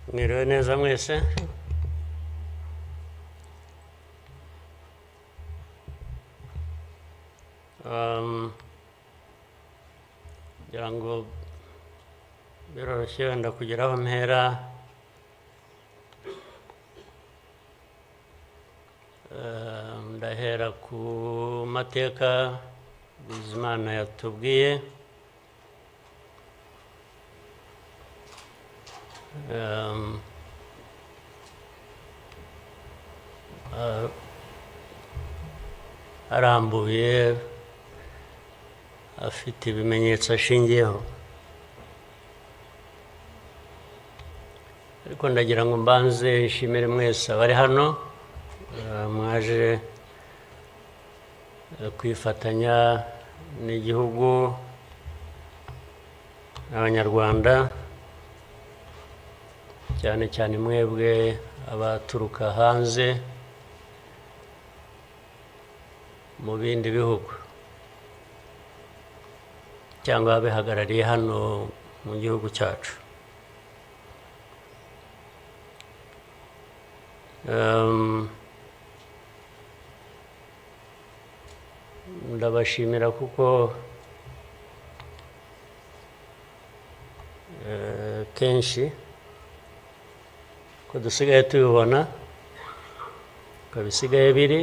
Mwiriwe neza mwese. Ngira ngo biroroshye wenda kugira aho mpera. Ndahera ku mateka Bizimana yatubwiye. Arambuye afite ibimenyetso ashingiyeho, ariko ndagira ngo mbanze nshimire mwese abari hano mwaje kwifatanya n'igihugu n'abanyarwanda, cyane cyane mwebwe abaturuka hanze mu bindi bihugu cyangwa abihagarariye hano mu gihugu cyacu. Ndabashimira kuko kenshi ko dusigaye tubibona ko bisigaye biri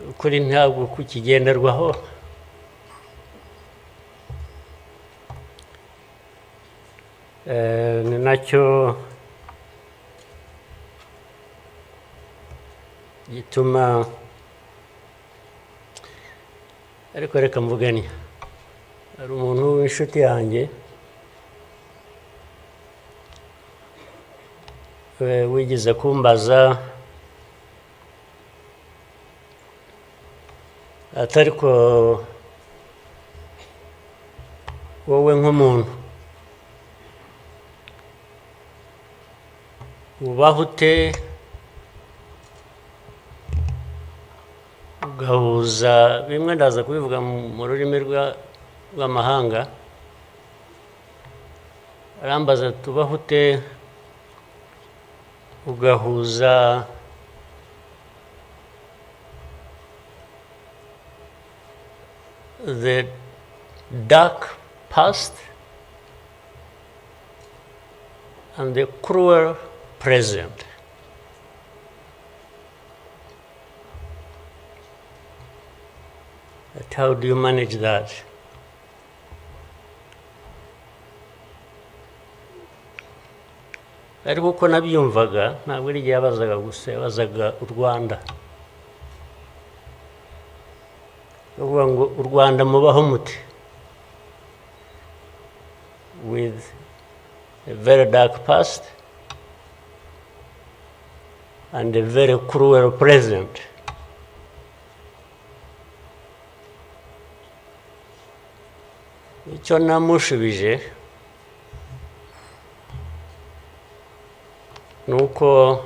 ukuri ntabwo kukigenderwaho. Ni nacyo gituma, ariko reka mvugane, hari umuntu w'inshuti yanjye wigeze kumbaza atari ko wowe nk'umuntu ubaho ute ugahuza bimwe, ndaza kubivuga mu rurimi rw'amahanga. Arambaza tubaho ute ugahuza the dark past and the cruel present. But how do you manage that? Ariko uko nabyumvaga ntabwo ari igihe yabazaga gusa, yabazaga u Rwanda. Uvuga ngo u Rwanda mubaho muti, with a very dark past and a very cruel present. Icyo namushubije nuko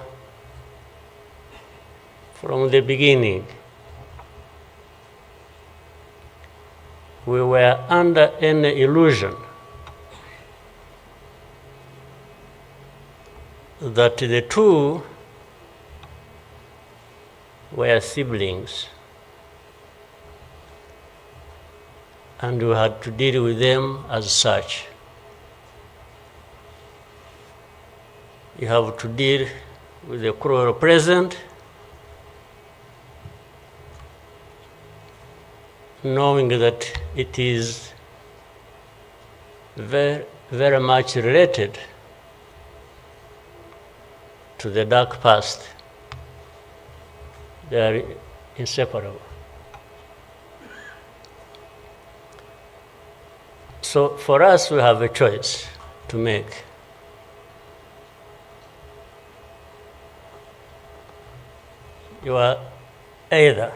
from the beginning we were under an illusion that the two were siblings and we had to deal with them as such. You have to deal with the cruel present, knowing that it is very, very much related to the dark past. They are inseparable. So for us, we have a choice to make. You are either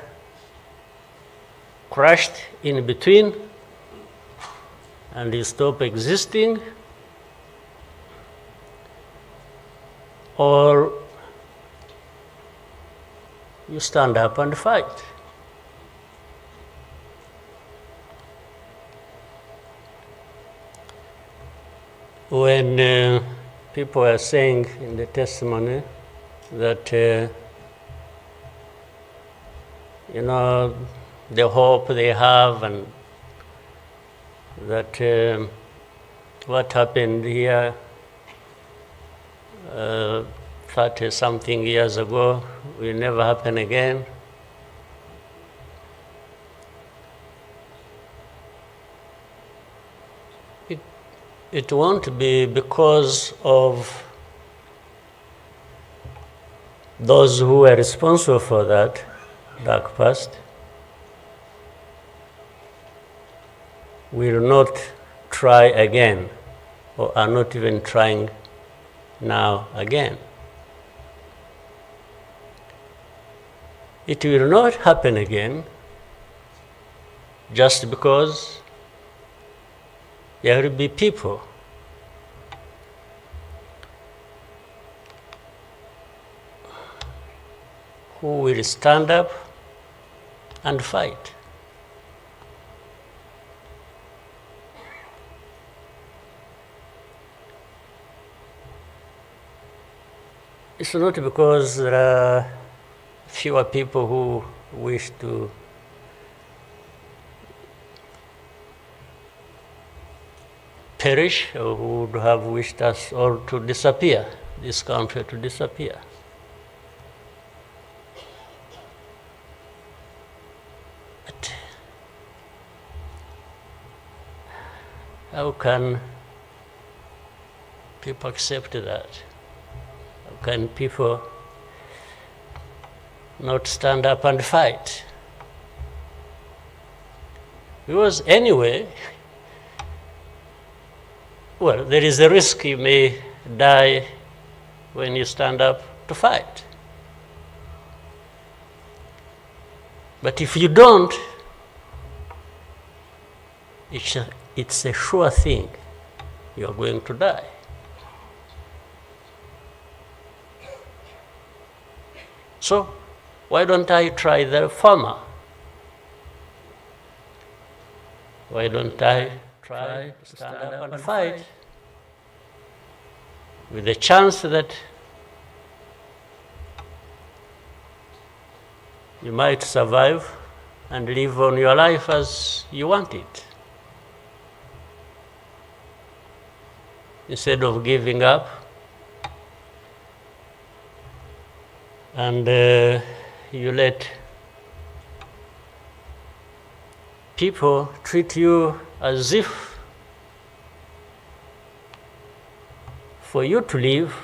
crushed in between and you stop existing, or you stand up and fight. When people are saying in the testimony that, you know, the hope they have and that what happened here 30-something years ago will never happen again. It won't be because of those who were responsible for that dark past will not try again, or are not even trying now again. It will not happen again just because there will be people who will stand up and fight. It's not because there are fewer people who wish to perish or who would have wished us all to disappear, this country to disappear. But how can people accept that? How can people not stand up and fight? Because anyway, well, there is a risk you may die when you stand up to fight. But if you don't, it's a sure thing you are going to die. So why don't I try the former? Why don't I try to stand up and fight with the chance that you might survive and live on your life as you want it, instead of giving up and you let people treat you as if for you to live,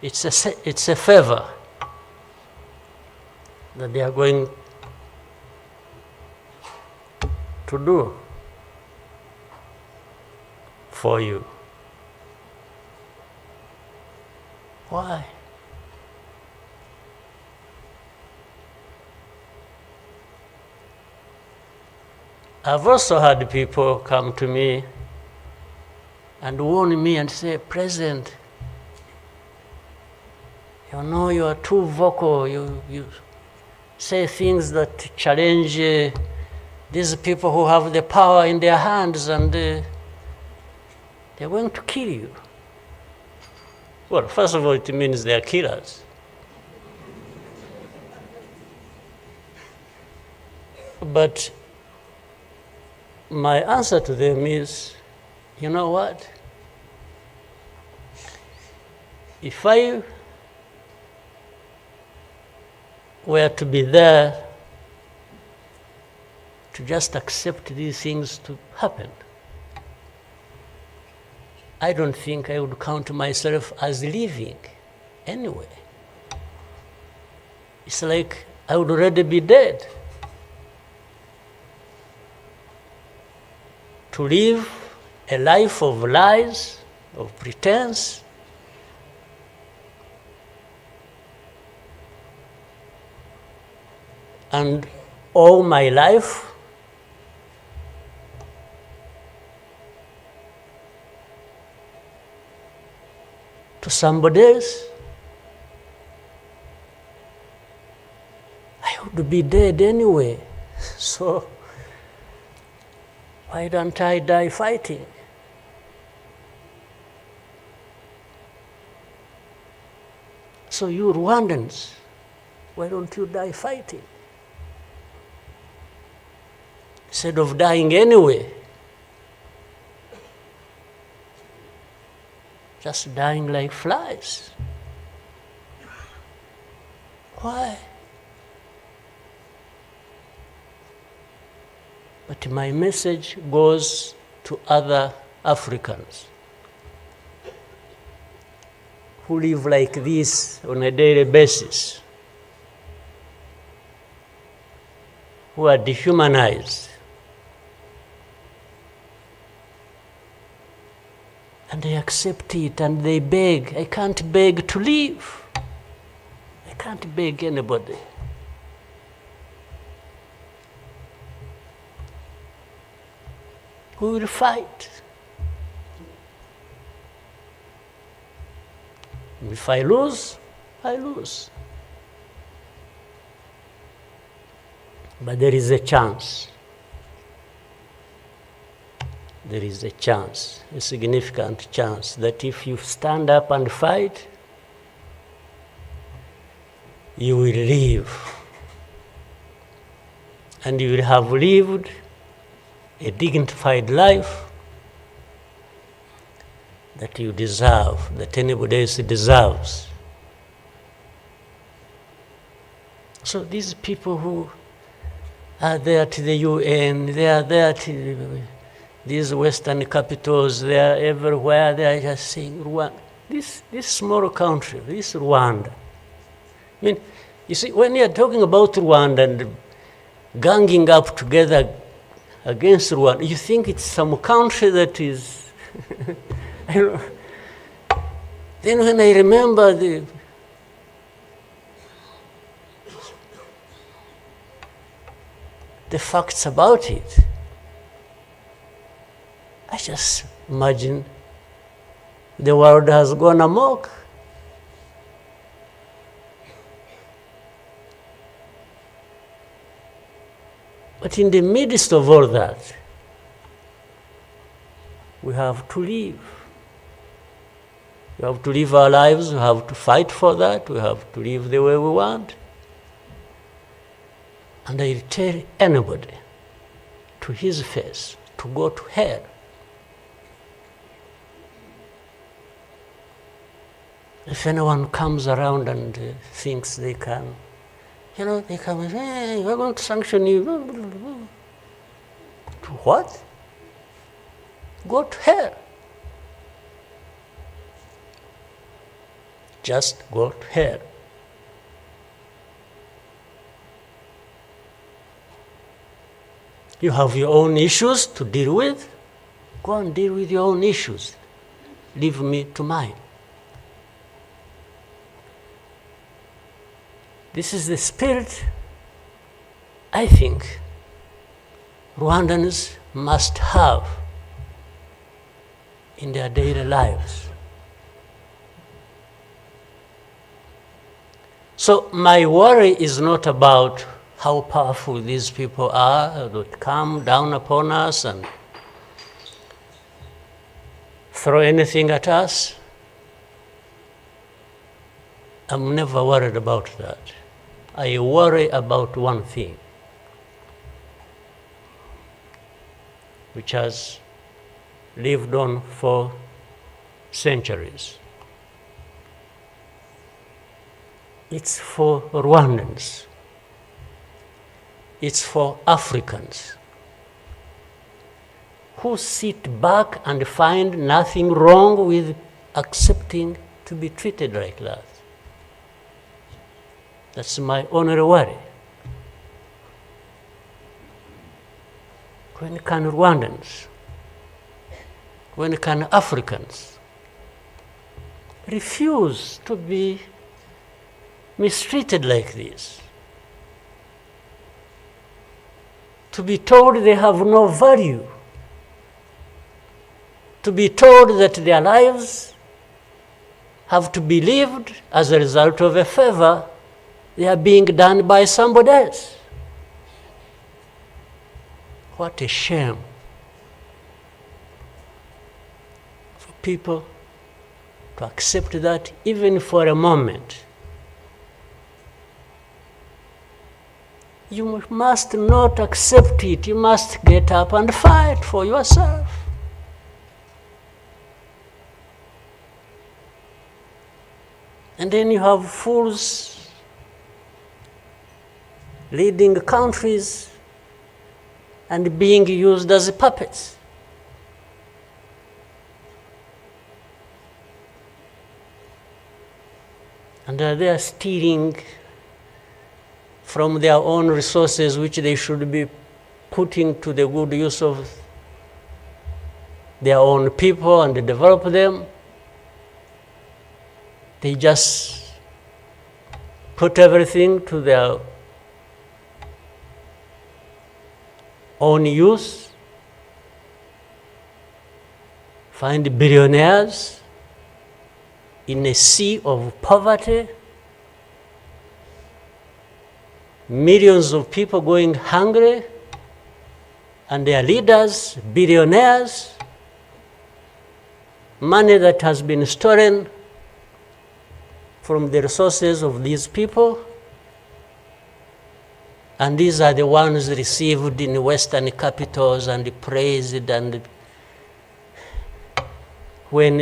it's a favor that they are going to do for you. Why? I've also had people come to me and warn me and say, President, you know you are too vocal, you say things that challenge these people who have the power in their hands and they're going to kill you. Well, first of all, it means they are killers. But my answer to them is, you know what? If I were to be there to just accept these things to happen, I don't think I would count myself as living anyway. It's like I would already be dead. To live a life of lies, of pretense, and all my life to somebody else, I would be dead anyway. So why don't I die fighting? So you Rwandans, why don't you die fighting? Instead of dying anyway, just dying like flies. Why? But my message goes to other Africans who live like this on a daily basis, who are dehumanized. And they accept it and they beg. I can't beg to live. I can't beg anybody. We will fight. If I lose, I lose. But there is a chance. There is a chance, a significant chance, that if you stand up and fight, you will live. And you will have lived a dignified life that you deserve, that anybody else deserves. So these people who are there to the UN, they are there to these Western capitals, they are everywhere, they are just saying, Rwanda, this small country, this Rwanda. I mean, you see, when you are talking about Rwanda and ganging up together against Rwanda, you think it's some country that is, I don't know. Then when I remember the facts about it, I just imagine the world has gone amok. But in the midst of all that, we have to live. We have to live our lives, we have to fight for that, we have to live the way we want. And I tell anybody to his face to go to hell. If anyone comes around and thinks they can, they come and say, hey, we're going to sanction you. To what? Go to hell. Just go to hell. You have your own issues to deal with. Go and deal with your own issues. Leave me to mine. This is the spirit, I think, Rwandans must have in their daily lives. So my worry is not about how powerful these people are that come down upon us and throw anything at us. I'm never worried about that. I worry about one thing, which has lived on for centuries. It's for Rwandans. It's for Africans who sit back and find nothing wrong with accepting to be treated like that. That's my only worry. When can Rwandans, when can Africans refuse to be mistreated like this? To be told they have no value, to be told that their lives have to be lived as a result of a favor they are being done by somebody else. What a shame for people to accept that even for a moment. You must not accept it. You must get up and fight for yourself. And then you have fools leading countries and being used as puppets. And they are stealing from their own resources, which they should be putting to the good use of their own people and develop them. They just put everything to their own use, find billionaires in a sea of poverty, millions of people going hungry, and their leaders, billionaires, money that has been stolen from the resources of these people, and these are the ones received in Western capitals and praised, and when,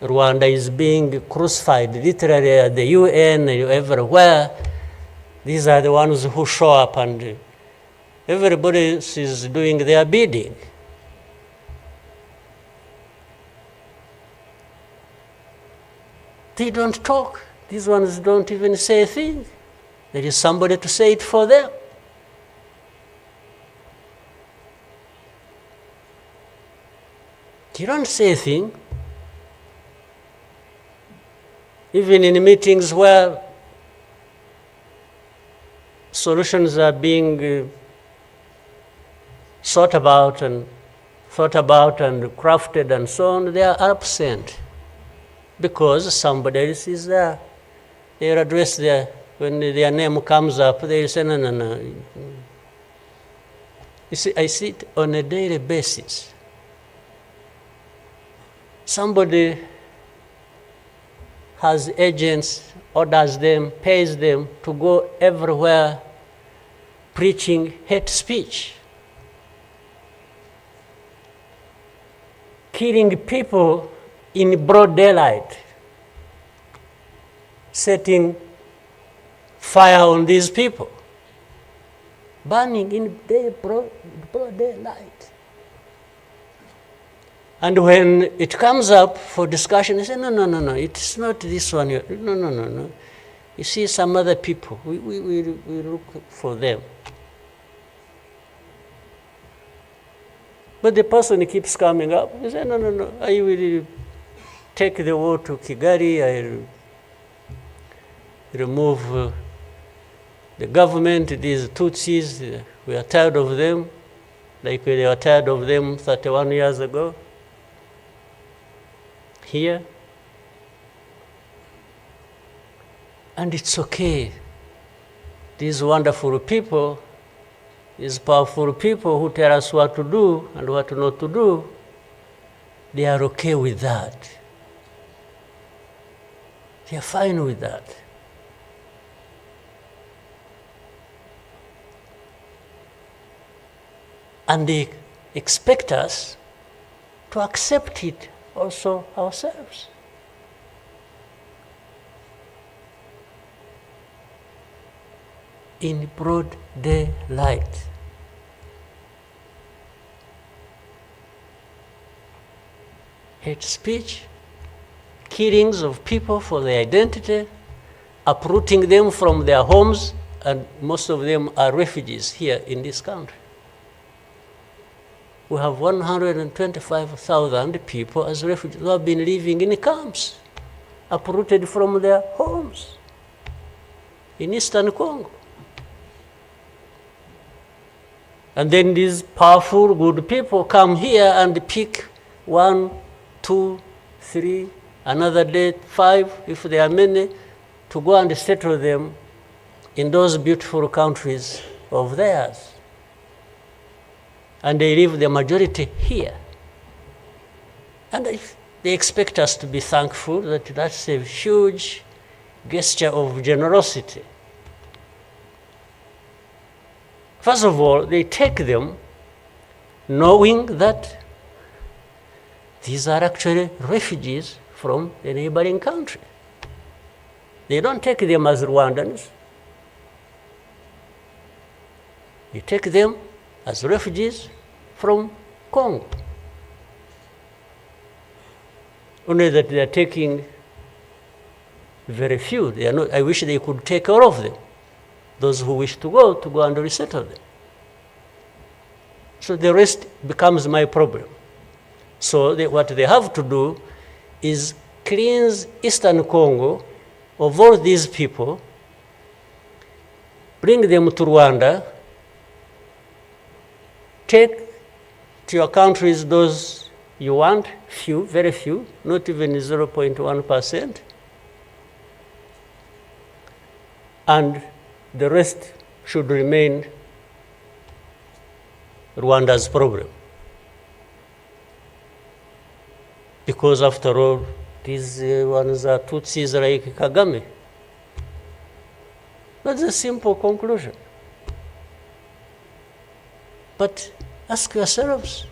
Rwanda is being crucified, literally at the UN, everywhere, these are the ones who show up and everybody is doing their bidding. They don't talk. These ones don't even say a thing. There is somebody to say it for them. You don't say a thing. Even in meetings where solutions are being thought about and crafted and so on, they are absent because somebody else is there. They are addressed there. When their name comes up, they say, no. You see, I see it on a daily basis. Somebody has agents, orders them, pays them to go everywhere preaching hate speech, killing people in broad daylight, setting fire on these people, burning in broad daylight. And when it comes up for discussion, they say, no, it's not this one. No. You see some other people, we look for them. But the person keeps coming up. He says, no, I will take the war to Kigali, I remove the government, these Tutsis, we are tired of them, like we were tired of them 31 years ago. Here. And it's okay. These wonderful people, these powerful people who tell us what to do and what not to do, they are okay with that. They are fine with that. And they expect us to accept it also ourselves. In broad daylight. Hate speech, killings of people for their identity, uprooting them from their homes, and most of them are refugees here in this country. We have 125,000 people as refugees who have been living in camps, uprooted from their homes in Eastern Congo. And then these powerful, good people come here and pick 1, 2, 3, another day 5, if there are many, to go and settle them in those beautiful countries of theirs. And they leave the majority here. And they expect us to be thankful that that's a huge gesture of generosity. First of all, they take them knowing that these are actually refugees from the neighboring country. They don't take them as Rwandans. They take them as refugees from Congo. Only that they are taking very few. They are not, I wish they could take all of them. Those who wish to go and resettle them. So the rest becomes my problem. So what they have to do is cleanse Eastern Congo of all these people, bring them to Rwanda, take to your countries those you want, few, very few, not even 0.1%, and the rest should remain Rwanda's problem. Because after all, these ones are Tutsis like Kagame. That's a simple conclusion. But ask yourselves,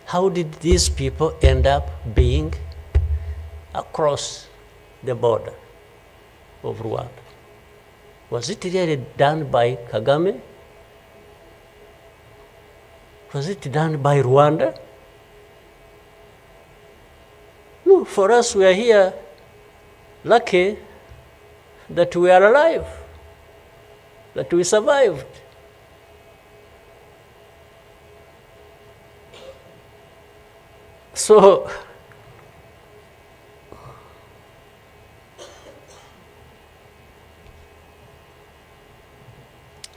how did these people end up being across the border of Rwanda? Was it really done by Kagame? Was it done by Rwanda? No, for us, we are here lucky that we are alive, that we survived. So,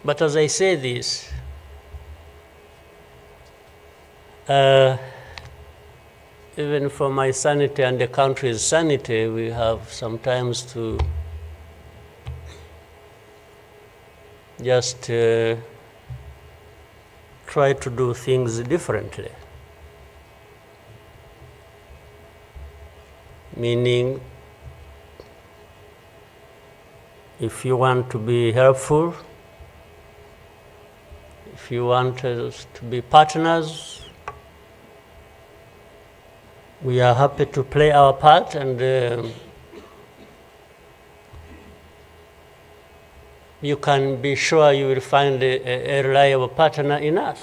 but as I say this, even for my sanity and the country's sanity, we have sometimes to just try to do things differently. Meaning, if you want to be helpful, if you want us to be partners, we are happy to play our part, and you can be sure you will find a reliable partner in us,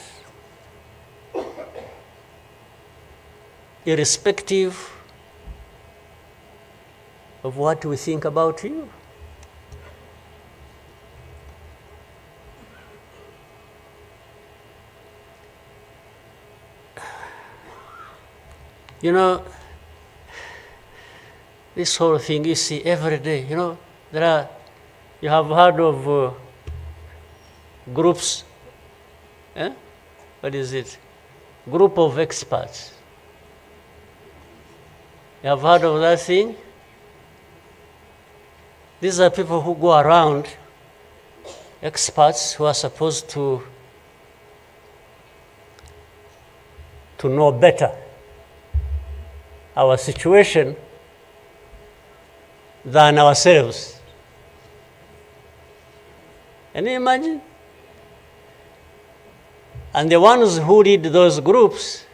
irrespective of what we think about you. You know, this whole thing you see every day, you know, you have heard of groups, what is it? Group of experts. You have heard of that thing? These are people who go around, experts who are supposed to know better our situation than ourselves. Can you imagine? And the ones who lead those groups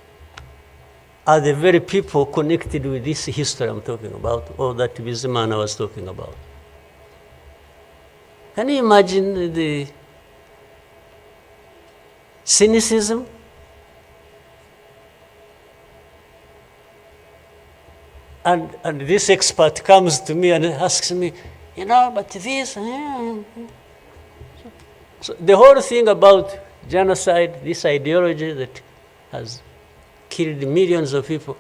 are the very people connected with this history I'm talking about, or that Bizimana I was talking about. Can you imagine the cynicism? And this expert comes to me and asks me, you know, but this. So the whole thing about genocide, this ideology that has killed millions of people,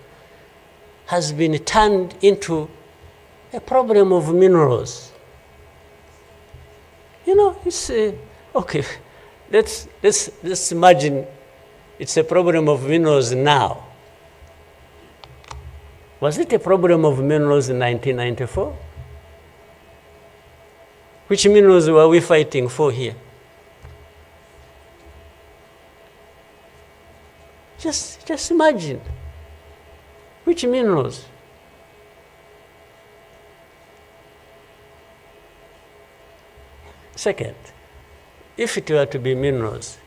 has been turned into a problem of minerals. You know, it's okay. Let's imagine it's a problem of minerals now. Was it a problem of minerals in 1994? Which minerals were we fighting for here? Just imagine. Which minerals? Second, if it were to be minerals,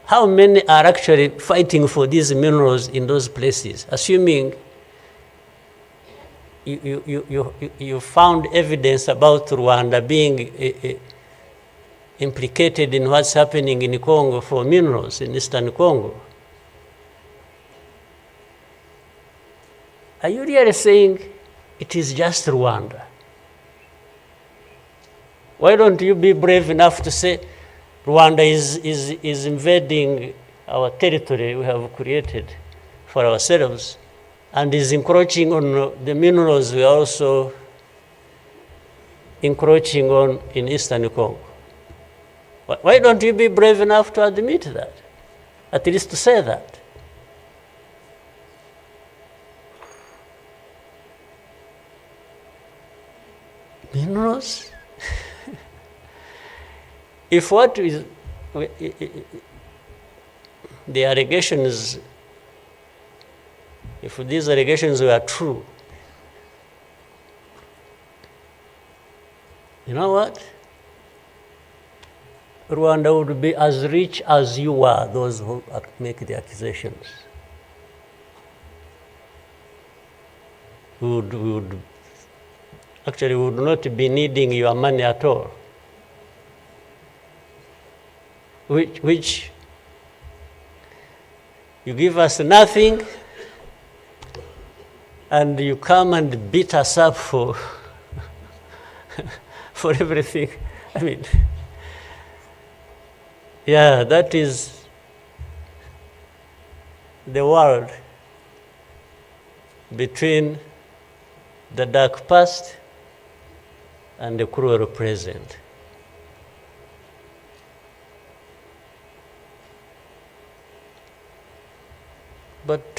how many are actually fighting for these minerals in those places, assuming you found evidence about Rwanda being implicated in what's happening in Congo for minerals in Eastern Congo? Are you really saying it is just Rwanda? Why don't you be brave enough to say Rwanda is invading our territory we have created for ourselves and is encroaching on the minerals we are also encroaching on in Eastern Congo? Why don't you be brave enough to admit that? At least to say that. Minerals? If what is the allegations, if these allegations were true, you know what? Rwanda would be as rich as you are, those who make the accusations. We would not be needing your money at all. Which you give us nothing and you come and beat us up for for everything. I mean, yeah, that is the world between the dark past and the cruel present. But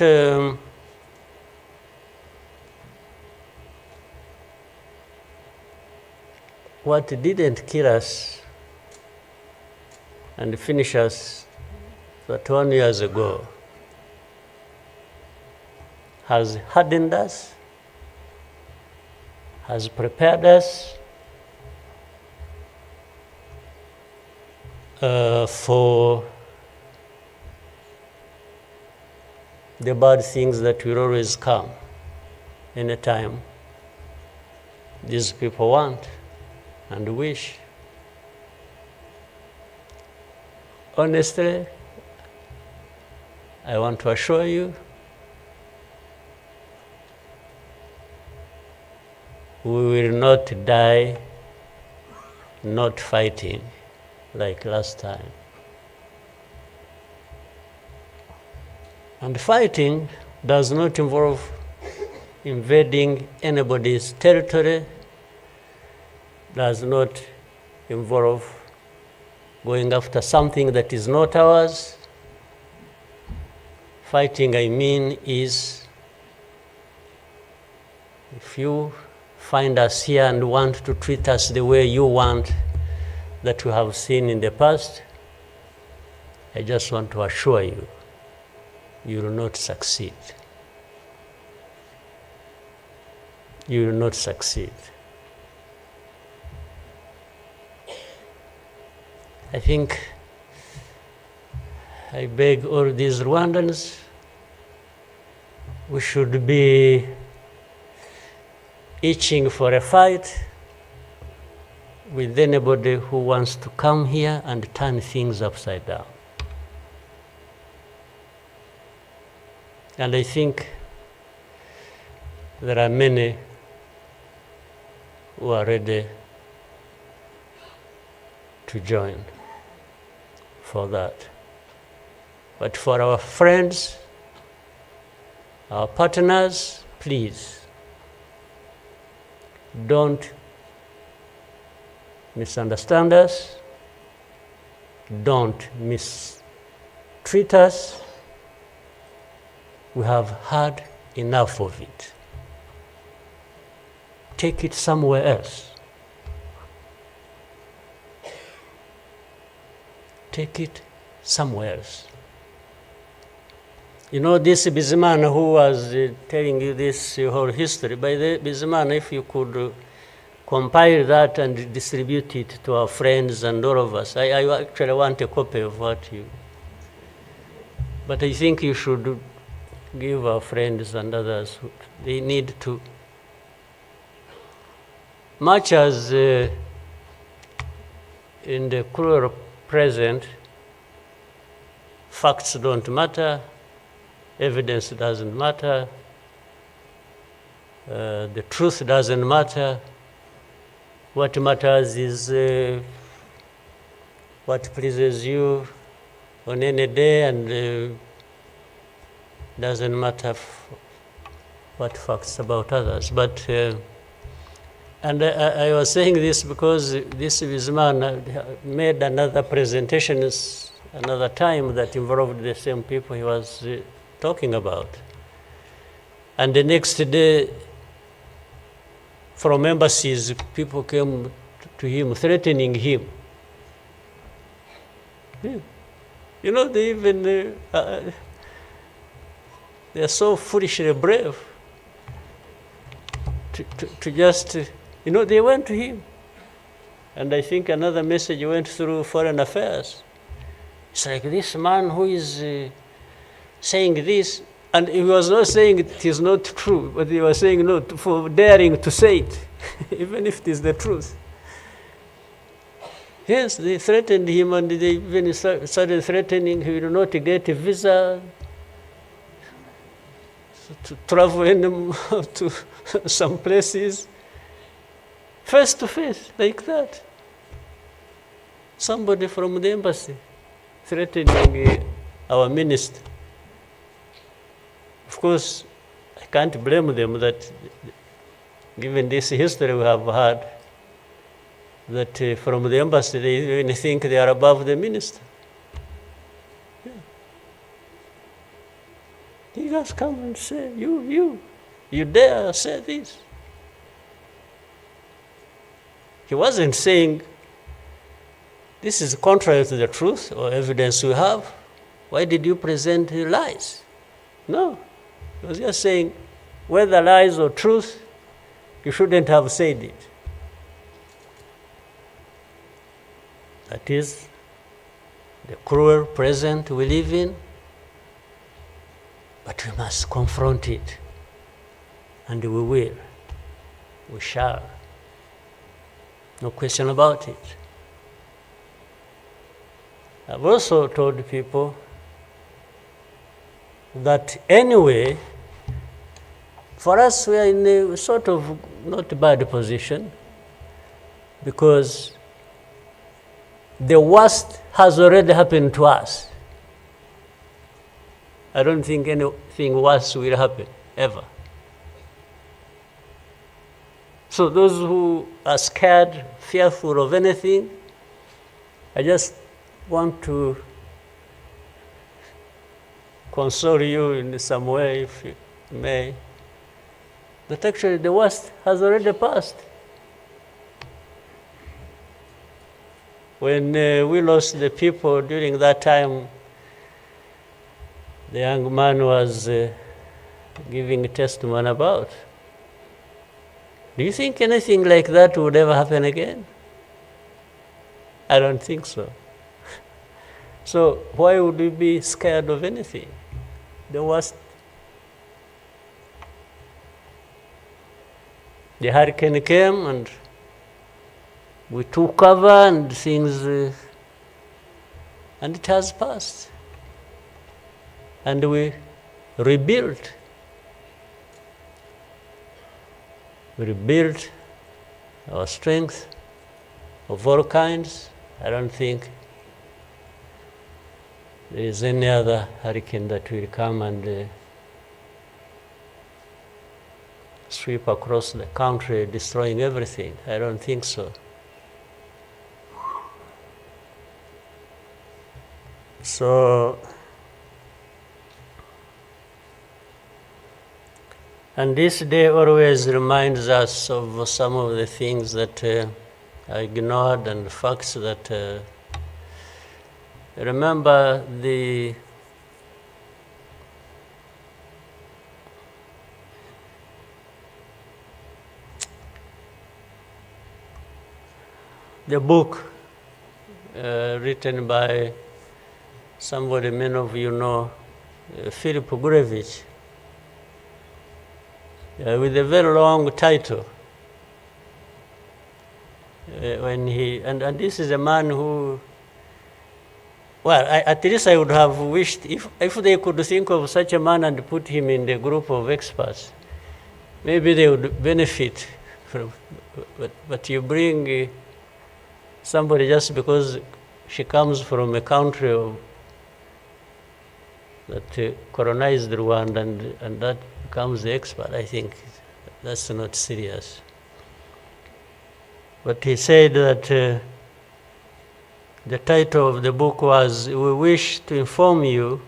what didn't kill us and finish us 21 years ago has hardened us, has prepared us for the bad things that will always come anytime these people want and wish. Honestly, I want to assure you, we will not die not fighting like last time. And fighting does not involve invading anybody's territory, does not involve going after something that is not ours. Fighting, I mean, is if you find us here and want to treat us the way you want that you have seen in the past, I just want to assure you, you will not succeed. You will not succeed. I think I beg all these Rwandans, we should be itching for a fight with anybody who wants to come here and turn things upside down. And I think there are many who are ready to join for that. But for our friends, our partners, please don't misunderstand us, don't mistreat us. We have had enough of it. Take it somewhere else. Take it somewhere else. You know, this Bizimana who was telling you this whole history, by the Bizimana, if you could compile that and distribute it to our friends and all of us. I actually want a copy of what you... But I think you should give our friends and others, they need to... Much as in the cruel present, facts don't matter, evidence doesn't matter, the truth doesn't matter. What matters is what pleases you on any day, and doesn't matter what facts about others. But and I was saying this because this man made another presentation another time that involved the same people he was talking about. And the next day, from embassies, people came to him, threatening him. Yeah. You know, they even, they're so foolishly brave to just, you know, they went to him. And I think another message went through Foreign Affairs. It's like this man who is saying this, and he was not saying it is not true, but he was saying no for daring to say it, even if it is the truth. Yes, they threatened him, and they even started threatening he will not get a visa to travel to some places, face to face, like that. Somebody from the embassy threatening our minister. Of course, I can't blame them that, given this history we have had, that from the embassy they even think they are above the minister. Yeah. He just come and say, you dare say this. He wasn't saying, this is contrary to the truth or evidence we have. Why did you present lies? No. He was just saying, whether lies or truth, you shouldn't have said it. That is the cruel present we live in, but we must confront it. And we will. We shall. No question about it. I've also told people that anyway, for us, we are in a sort of not bad position, because the worst has already happened to us. I don't think anything worse will happen, ever. So those who are scared, fearful of anything, I just want to console you in some way, if you may, that actually the worst has already passed. When we lost the people during that time, the young man was giving a testimony about. Do you think anything like that would ever happen again? I don't think so. So why would we be scared of anything? The worst. The hurricane came and we took cover and things, and it has passed. And we rebuilt. We rebuilt our strength of all kinds. I don't think there is any other hurricane that will come and sweep across the country, destroying everything. I don't think so. So And this day always reminds us of some of the things that I ignored and the facts that remember the book written by somebody many of you know, Philip Gurevich, with a very long title. And this is a man who, well, at least I would have wished if they could think of such a man and put him in the group of experts, maybe they would benefit from. But you bring somebody just because she comes from a country that colonized Rwanda and that becomes the expert. I think that's not serious. But he said that the title of the book was, "We wish to inform you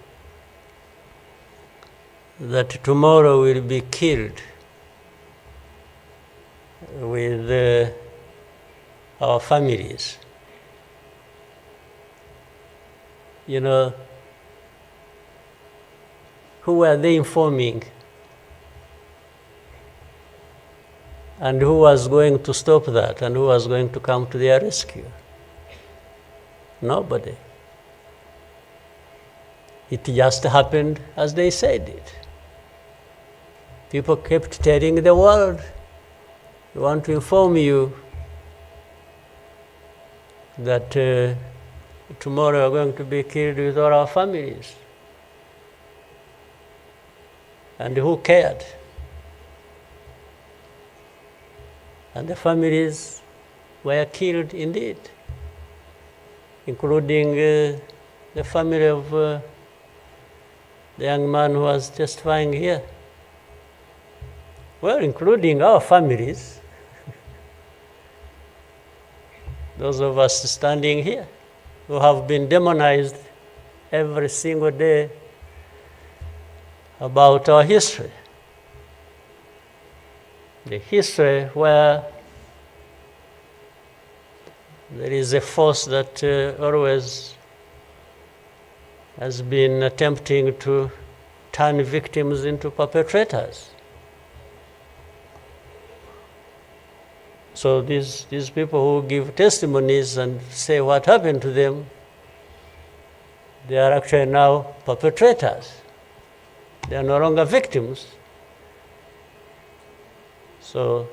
that tomorrow will be killed with our families." You know, who were they informing? And who was going to stop that? And who was going to come to their rescue? Nobody. It just happened as they said it. People kept telling the world, "We want to inform you that tomorrow we're going to be killed with all our families." And who cared? And the families were killed indeed, including the family of the young man who was testifying here. Well, including our families, those of us standing here, who have been demonized every single day about our history. The history where there is a force that always has been attempting to turn victims into perpetrators. So these people who give testimonies and say what happened to them, they are actually now perpetrators. They are no longer victims. So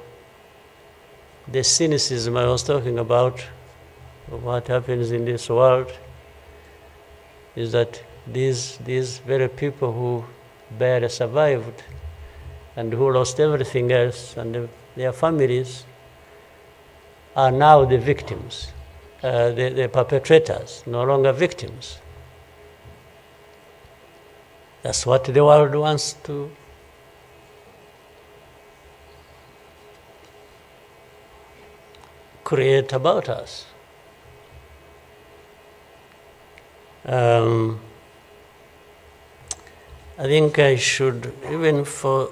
the cynicism I was talking about of what happens in this world is that these very people who barely survived and who lost everything else and their families are now the victims, the perpetrators, no longer victims. That's what the world wants to create about us. I think I should, even for,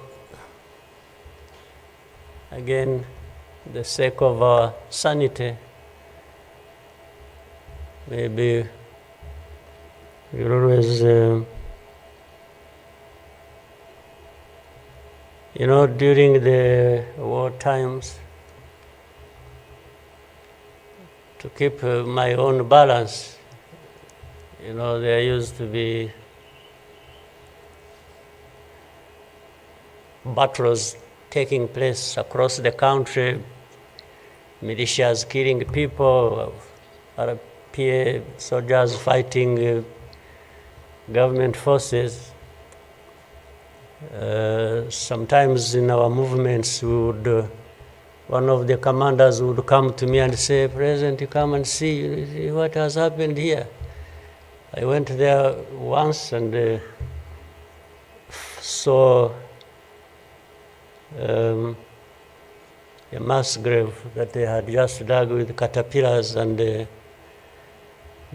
again, the sake of our sanity, maybe we'll always, you know, during the war times, to keep my own balance, you know, there used to be battles taking place across the country, militias killing people, RPA soldiers fighting government forces. Sometimes in our movements, we would, one of the commanders would come to me and say, "President, you come and see what has happened here." I went there once and saw a mass grave that they had just dug with caterpillars and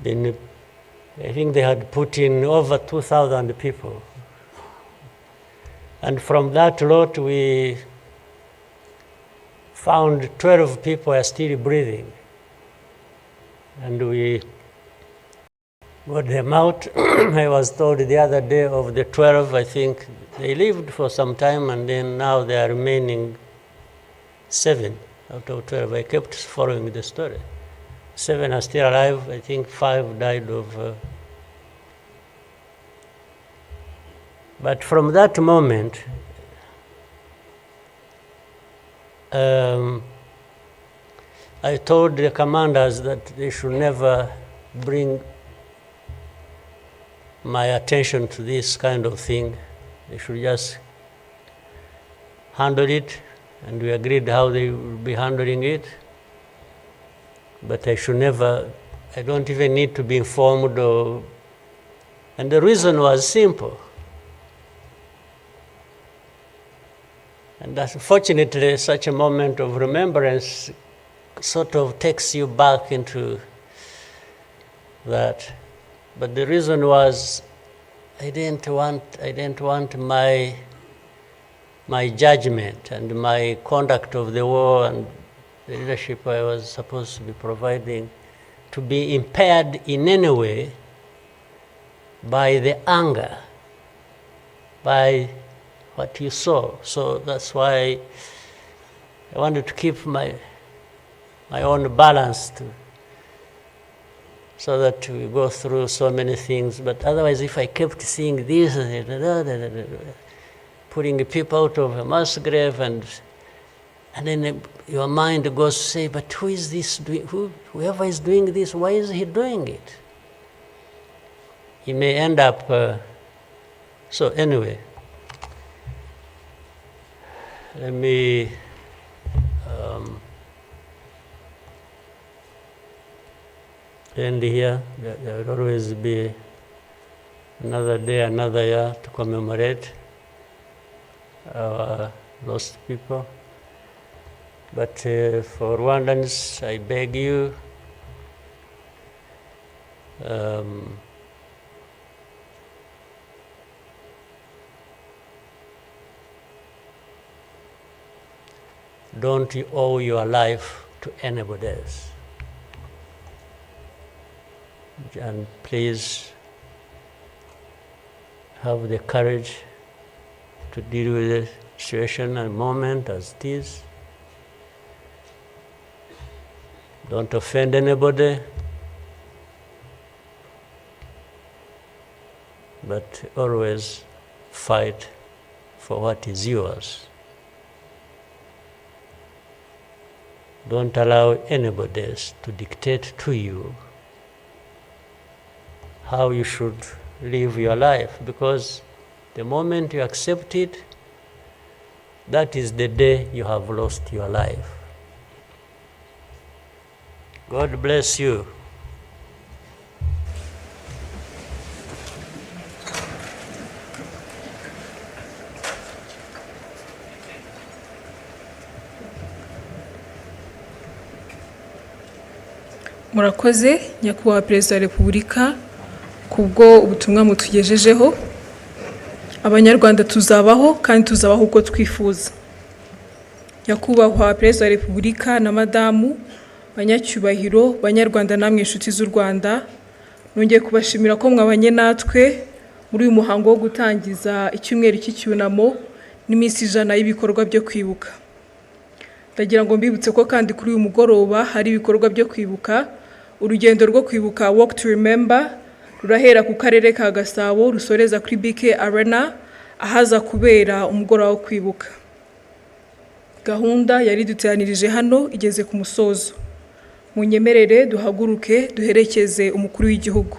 been, I think they had put in over 2,000 people. And from that lot, we found 12 people are still breathing. And we got them out. I was told the other day of the 12, I think they lived for some time, and then now they are remaining 7 out of 12. I kept following the story. 7 are still alive. I think 5 died of... But from that moment, I told the commanders that they should never bring my attention to this kind of thing. They should just handle it, and we agreed how they would be handling it. But I should never, I don't even need to be informed or, and the reason was simple. And unfortunately, such a moment of remembrance sort of takes you back into that. But the reason was I didn't want my judgment and my conduct of the war and the leadership I was supposed to be providing to be impaired in any way by the anger, by what you saw. So that's why I wanted to keep my own balance so that we go through so many things. But otherwise, if I kept seeing this, putting people out of a mass grave, and then your mind goes to say, but who is this doing? Whoever is doing this, why is he doing it? He may end up. So anyway, let me. End here. There will always be another day, another year to commemorate our lost people. But for Rwandans, I beg you, don't you owe your life to anybody else. And please have the courage to deal with the situation and moment as it is. Don't offend anybody, but always fight for what is yours. Don't allow anybody else to dictate to you how you should live your life, because the moment you accept it, that is the day you have lost your life. God bless you. Murakoze nyakubahwa Perezida wa Repubulika kubwo ubutumwa mutugejejeho. Abanyarwanda tuzabaho kandi tuzabaho uko twifuza. Nyakubahwa Perezida wa Repubulika na Madamu, banyacyubahiro, Banyarwanda namwe inshuti z'u Rwanda, nongeye kubashimira ko mwabanye natwe muri uyu muhango wo gutangiza icyumweru cy'icyunamo n'iminsi 100 y'ibikorwa byo kwibuka. Ndagira ngo mbibutse ko kandi kuri uyu mugoroba hari ibikorwa byo kwibuka. Urugendo rwo kwibuka Walk to Remember rurahera ku karere ka Gasabo rusoreza kuri BK Arena ahaza kubera umugoroba wo kwibuka. Gahunda yari duteranirije hano igeze ku musozo. Munyemerere duhaguruke duherekeze umukuru w'igihugu.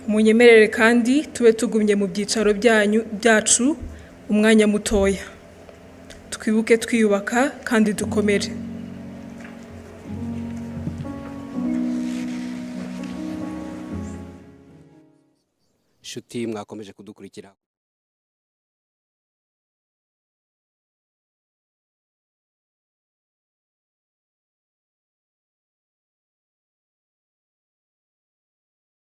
Munyemerere kandi tube tugumye mu byicaro byacu umwanya mutoya. Twibuke twiyubaka kandi dukomere. Shuti mwakomeje kudukurikira.